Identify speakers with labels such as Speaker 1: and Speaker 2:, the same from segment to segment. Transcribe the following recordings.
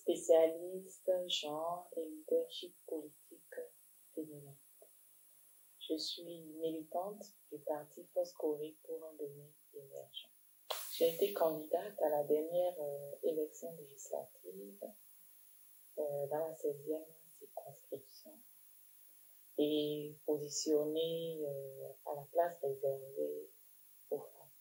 Speaker 1: spécialiste genre et leadership politique féminin. Je suis militante du parti Foscori pour un Bénin émergent. J'ai été candidate à la dernière élection législative dans la 16e circonscription et positionnée à la place réservée aux femmes.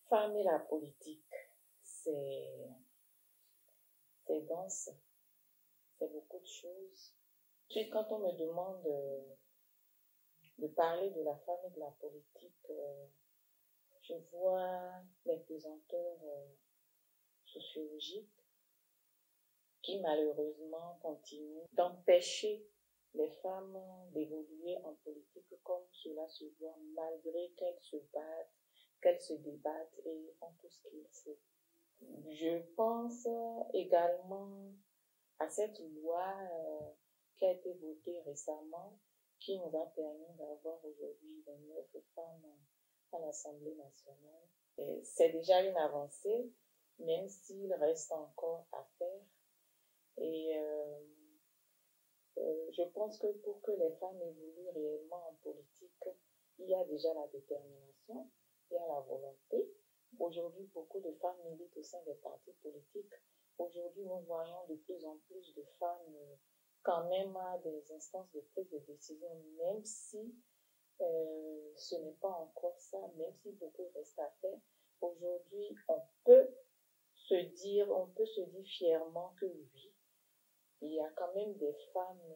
Speaker 1: Femmes et la politique, c'est dense, c'est beaucoup de choses. Puis quand on me demande de parler de la femme et de la politique, je vois les pesanteurs sociologiques qui malheureusement continuent d'empêcher les femmes d'évoluer en politique comme cela se voit, malgré qu'elles se battent, qu'elles se débattent et font tout ce qu'il faut. Je pense également à cette loi qui a été votée récemment, qui nous a permis d'avoir aujourd'hui 29 femmes à l'Assemblée nationale. C'est déjà une avancée, même s'il reste encore à faire. Et je pense que pour que les femmes évoluent réellement en politique, il y a déjà la détermination, il y a la volonté. Aujourd'hui, beaucoup de femmes militent au sein des partis politiques. Aujourd'hui, nous voyons de plus en plus de femmes quand même à des instances de prise de décision, même si ce n'est pas encore ça, même si beaucoup reste à faire. Aujourd'hui, on peut se dire fièrement que oui, il y a quand même des femmes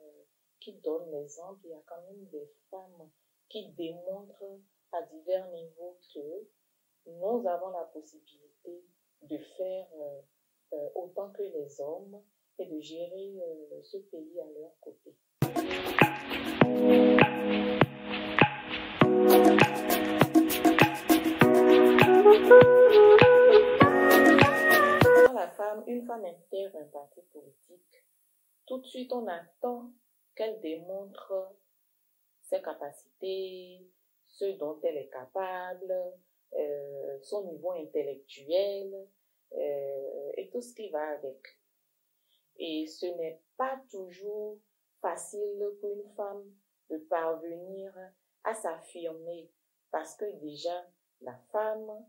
Speaker 1: qui donnent l'exemple, il y a quand même des femmes qui démontrent à divers niveaux que nous avons la possibilité de faire autant que les hommes et de gérer ce pays à leur côté. Quand une femme intègre un parti politique, tout de suite on attend qu'elle démontre ses capacités, ce dont elle est capable, son niveau intellectuel et tout ce qui va avec. Et ce n'est pas toujours facile pour une femme de parvenir à s'affirmer parce que déjà la femme,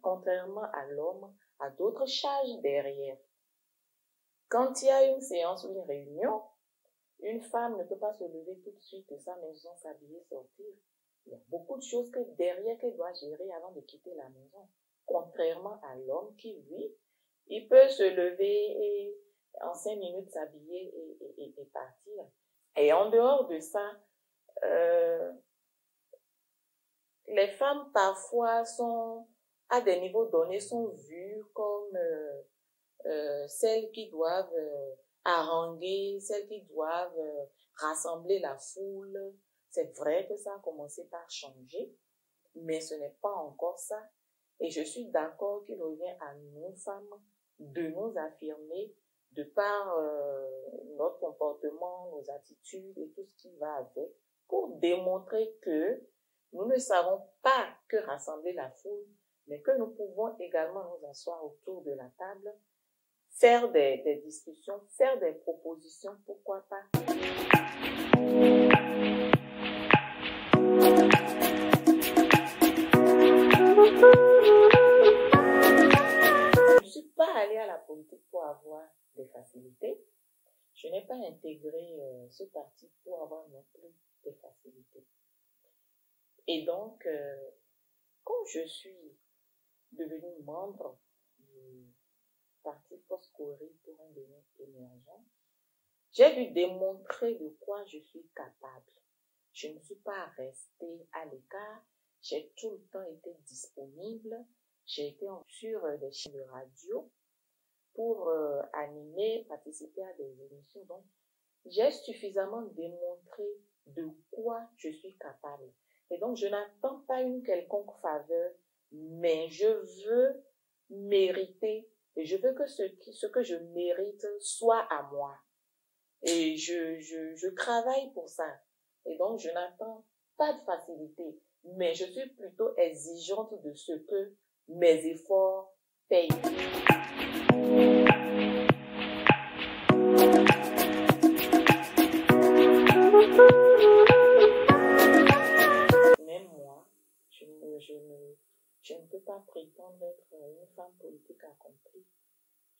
Speaker 1: contrairement à l'homme, a d'autres charges derrière. Quand il y a une séance ou une réunion, une femme ne peut pas se lever tout de suite de sa maison, s'habiller, sortir. Il y a beaucoup de choses derrière qu'elle doit gérer avant de quitter la maison. Contrairement à l'homme qui, lui, il peut se lever et en 5 minutes s'habiller et partir. Et en dehors de ça, les femmes parfois à des niveaux donnés, sont vues comme celles qui doivent haranguer, celles qui doivent rassembler la foule. C'est vrai que ça a commencé par changer, mais ce n'est pas encore ça. Et je suis d'accord qu'il revient à nous, femmes, de nous affirmer de par notre comportement, nos attitudes et tout ce qui va avec, pour démontrer que nous ne savons pas que rassembler la foule, mais que nous pouvons également nous asseoir autour de la table, faire des discussions, faire des propositions, pourquoi pas. Je ne suis pas allée à la politique pour avoir des facilités. Je n'ai pas intégré ce parti pour avoir non plus des facilités. Et donc, quand je suis devenue membre du parti Foscori pour un Bénin émergent, j'ai dû démontrer de quoi je suis capable. Je ne suis pas restée à l'écart, j'ai tout le temps été disponible, j'ai été sur des chaînes de radio pour animer, participer à des émissions. Donc, j'ai suffisamment démontré de quoi je suis capable. Et donc, je n'attends pas une quelconque faveur, mais je veux mériter et je veux que ce que je mérite soit à moi. Et je travaille pour ça. Et donc, je n'attends pas de facilité, mais je suis plutôt exigeante de ce que mes efforts payent. Même moi, je ne peux pas prétendre être une femme politique accomplie.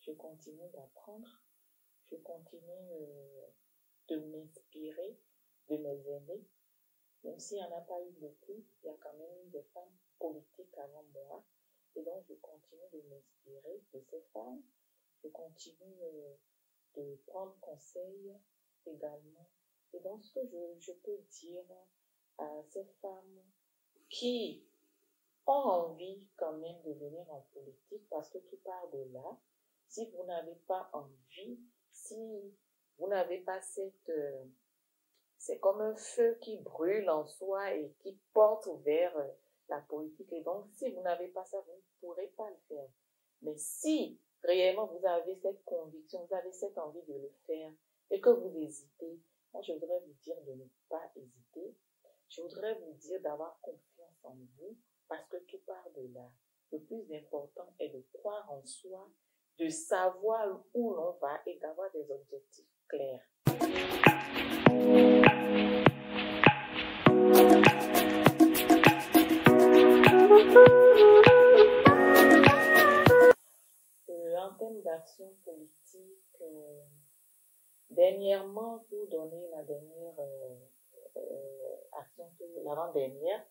Speaker 1: Je continue d'apprendre, je continue de m'inspirer de mes aînés. Même s'il n'y en a pas eu beaucoup, il y a quand même eu des femmes politiques avant moi. Et donc, je continue de m'inspirer de ces femmes. Je continue de prendre conseil également. Et donc, ce que je peux dire à ces femmes qui ont envie quand même de venir en politique, parce que tout part de là. Si vous n'avez pas envie, si vous n'avez pas cette... c'est comme un feu qui brûle en soi et qui porte vers la politique. Et donc, si vous n'avez pas ça, vous ne pourrez pas le faire. Mais si réellement vous avez cette conviction, vous avez cette envie de le faire et que vous hésitez, moi, je voudrais vous dire de ne pas hésiter. Je voudrais vous dire d'avoir confiance en vous parce que tout part de là. Le plus important est de croire en soi, de savoir où l'on va et d'avoir des objectifs clairs. En termes d'action politique, dernièrement, pour donner la dernière action, l'avant-dernière,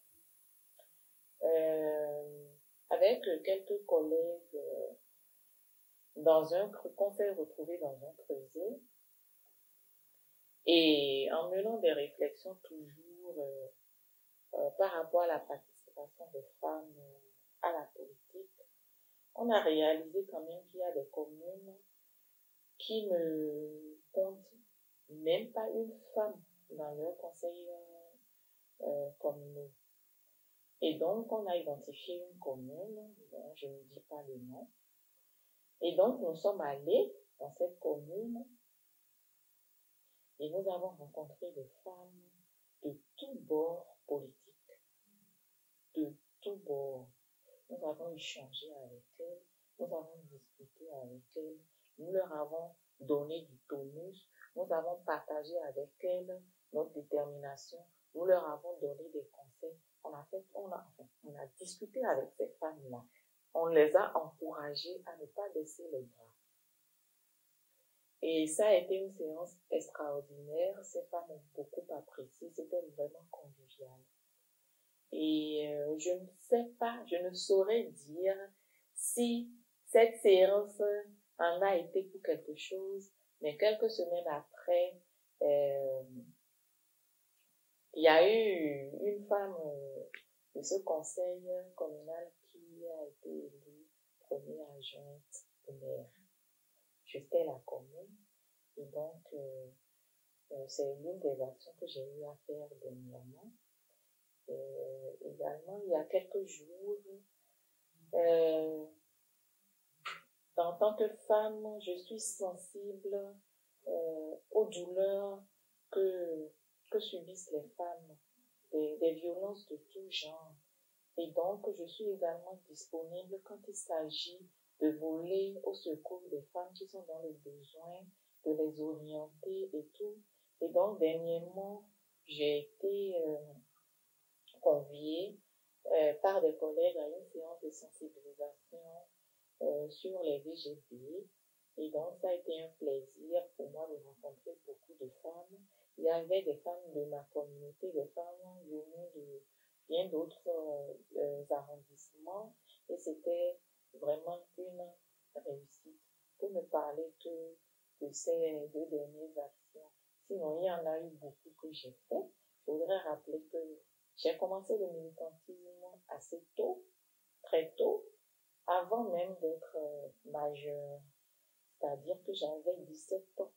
Speaker 1: avec quelques collègues qu'on s'est retrouvés dans un creuset et en menant des réflexions toujours par rapport à la participation des femmes à la politique, on a réalisé quand même qu'il y a des communes qui ne comptent même pas une femme dans leur conseil communal. Et donc, on a identifié une commune, dont je ne dis pas le nom, et donc nous sommes allés dans cette commune et nous avons rencontré des femmes de tous bords politiques, de tous bords. Nous avons échangé avec elles, nous avons discuté avec elles, nous leur avons donné du tonus, nous avons partagé avec elles notre détermination, nous leur avons donné des conseils. On a discuté avec ces femmes-là. On les a encouragées à ne pas baisser les bras. Et ça a été une séance extraordinaire. Ces femmes ont beaucoup apprécié. C'était vraiment convivial. Et je ne sais pas, je ne saurais dire si cette séance en a été pour quelque chose, mais quelques semaines après, il y a eu une femme de ce conseil communal qui a été élue première adjointe au maire. J'étais la commune et donc c'est l'une des actions que j'ai eu à faire dernièrement. Également, il y a quelques jours, en tant que femme, je suis sensible aux douleurs que subissent les femmes, des violences de tout genre. Et donc, je suis également disponible quand il s'agit de voler au secours des femmes qui sont dans le besoin, de les orienter et tout. Et donc, dernièrement, j'ai été conviée par des collègues à une séance de sensibilisation sur les VGP. Et donc, ça a été un plaisir pour moi de rencontrer beaucoup de femmes. Il y avait des femmes de ma communauté, des femmes venues de bien d'autres arrondissements. Et c'était vraiment une réussite. Pour ne parler que de ces 2 dernières actions. Sinon, il y en a eu beaucoup que j'ai fait. Je voudrais rappeler que j'ai commencé le militantisme assez tôt, très tôt, avant même d'être majeure. C'est-à-dire que j'avais 17 ans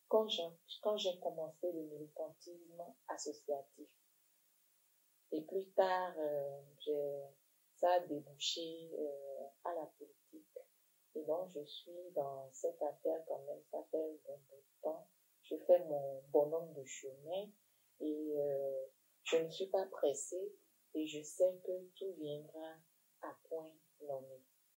Speaker 1: quand j'ai commencé le militantisme associatif. Et plus tard, ça a débouché à la politique. Et donc, je suis dans cette affaire quand même, ça fait un bon bout de temps. je fais mon bonhomme de chemin et je ne suis pas pressée et je sais que tout viendra à point nommé.